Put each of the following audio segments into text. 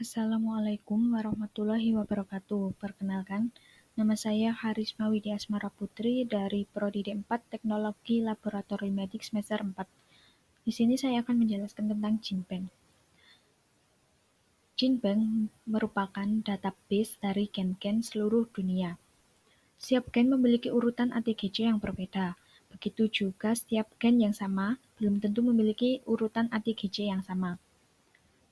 Assalamualaikum warahmatullahi wabarakatuh. Perkenalkan, nama saya Harisma Widya Asmara Putri dari Prodi D4 Teknologi Laboratorium Medik semester 4. Di sini saya akan menjelaskan tentang GenBank. GenBank merupakan database dari gen-gen seluruh dunia. Setiap gen memiliki urutan ATGC yang berbeda. Begitu juga setiap gen yang sama belum tentu memiliki urutan ATGC yang sama.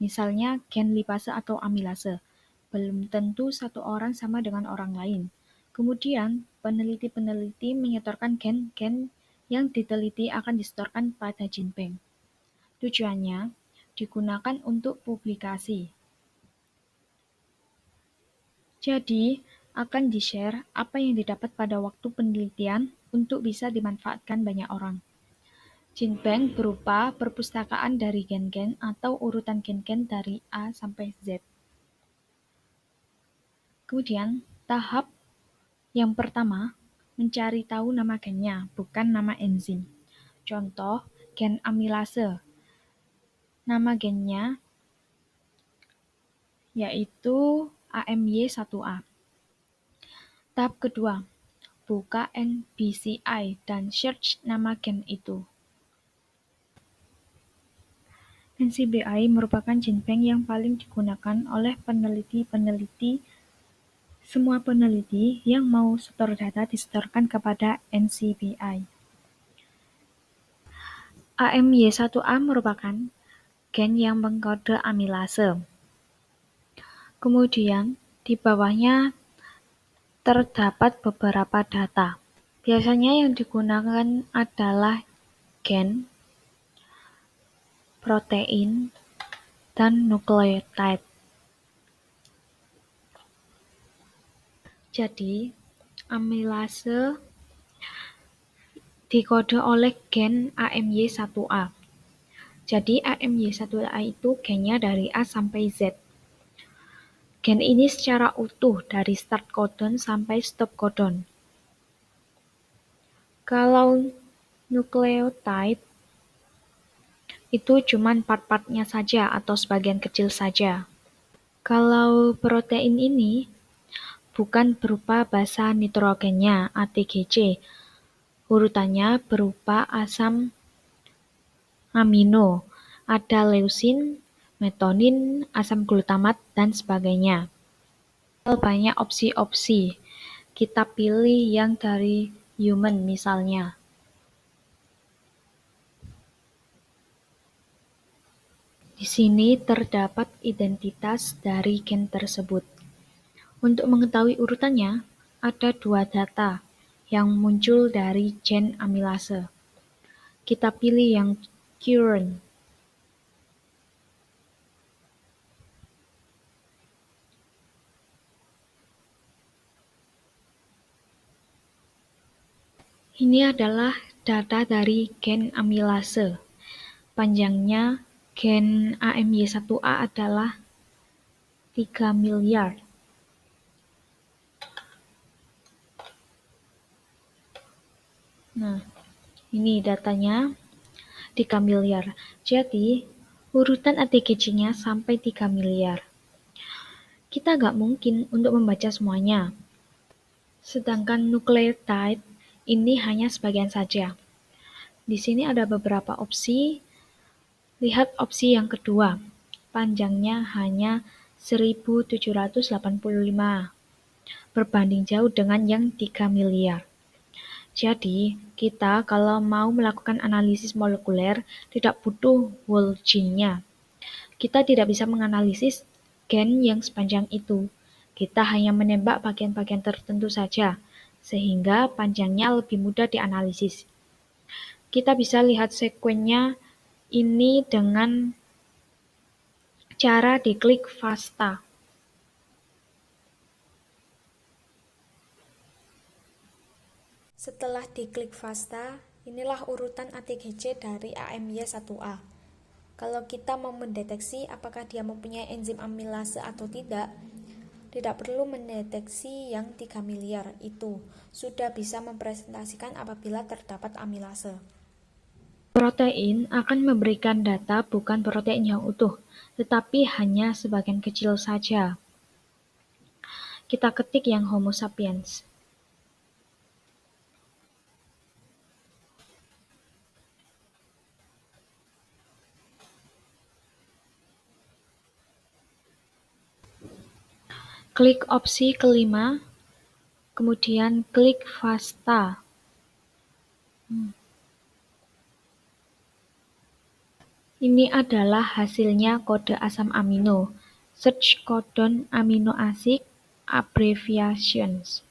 Misalnya gen lipase atau amilase. Belum tentu satu orang sama dengan orang lain. Kemudian, peneliti-peneliti menyetorkan gen-gen yang diteliti akan disetorkan pada GenBank. Tujuannya digunakan untuk publikasi. Jadi, akan di-share apa yang didapat pada waktu penelitian untuk bisa dimanfaatkan banyak orang. GenBank berupa perpustakaan dari gen-gen atau urutan gen-gen dari A sampai Z. Kemudian, tahap yang pertama, mencari tahu nama gennya, bukan nama enzim. Contoh, gen amilase. Nama gennya yaitu AMY1A. Tahap kedua, buka NBCI dan search nama gen itu. NCBI merupakan GenBank yang paling digunakan oleh semua peneliti yang mau setor data disetorkan kepada NCBI. AMY1A merupakan gen yang mengkode amilase. Kemudian, di bawahnya terdapat beberapa data. Biasanya yang digunakan adalah gen, protein, dan nukleotide. Jadi, amilase dikode oleh gen AMY1A. Jadi, AMY1A itu gennya dari A sampai Z. Gen ini secara utuh dari start codon sampai stop codon. Kalau nukleotide itu cuma part-partnya saja atau sebagian kecil saja. Kalau protein ini bukan berupa basa nitrogennya ATGC, urutannya berupa asam amino, ada leusin, metonin, asam glutamat, dan sebagainya. Banyak opsi-opsi, kita pilih yang dari human misalnya. Di sini terdapat identitas dari gen tersebut. Untuk mengetahui urutannya, ada dua data yang muncul dari gen amilase. Kita pilih yang current. Ini adalah data dari gen amilase. Panjangnya gen AMY1A adalah 3 miliar. Nah, ini datanya 3 miliar. Jadi, urutan ATGC-nya sampai 3 miliar. Kita nggak mungkin untuk membaca semuanya. Sedangkan nukleotide ini hanya sebagian saja. Di sini ada beberapa opsi. Lihat opsi yang kedua. Panjangnya hanya 1785. Berbanding jauh dengan yang 3 miliar. Jadi, kita kalau mau melakukan analisis molekuler tidak butuh whole gene-nya. Kita tidak bisa menganalisis gen yang sepanjang itu. Kita hanya menembak bagian-bagian tertentu saja, sehingga panjangnya lebih mudah dianalisis. Kita bisa lihat sekuennya ini dengan cara diklik FASTA. Setelah diklik FASTA, inilah urutan ATGC dari AMY1A. Kalau kita mau mendeteksi apakah dia mempunyai enzim amilase atau tidak perlu mendeteksi yang 3 miliar itu. Sudah bisa mempresentasikan apabila terdapat amilase. Protein akan memberikan data bukan protein yang utuh, tetapi hanya sebagian kecil saja. Kita ketik yang Homo sapiens. Klik opsi kelima, kemudian klik FASTA. Ini adalah hasilnya kode asam amino. Search codon amino acid abbreviations.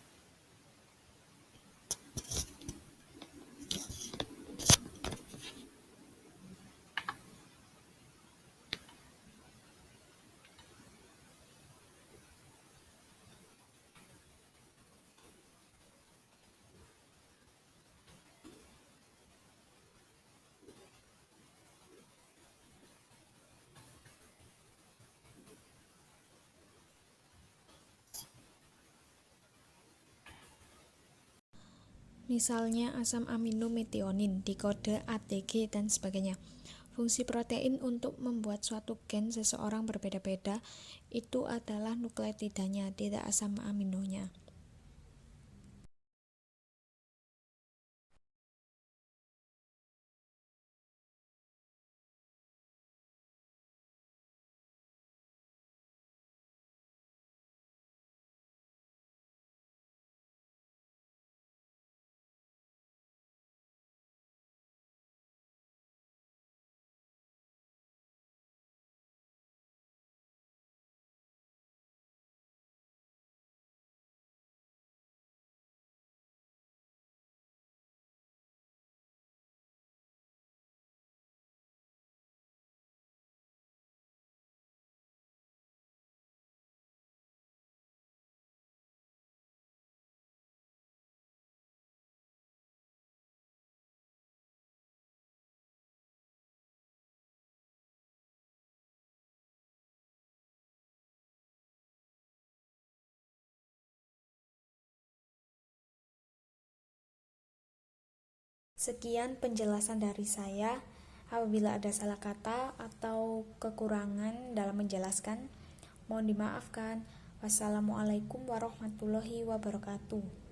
Misalnya asam amino metionin di kode ATG dan sebagainya. Fungsi protein untuk membuat suatu gen seseorang berbeda-beda itu adalah nukleotidanya, tidak asam aminonya. Sekian penjelasan dari saya. Apabila ada salah kata atau kekurangan dalam menjelaskan, mohon dimaafkan. Wassalamualaikum warahmatullahi wabarakatuh.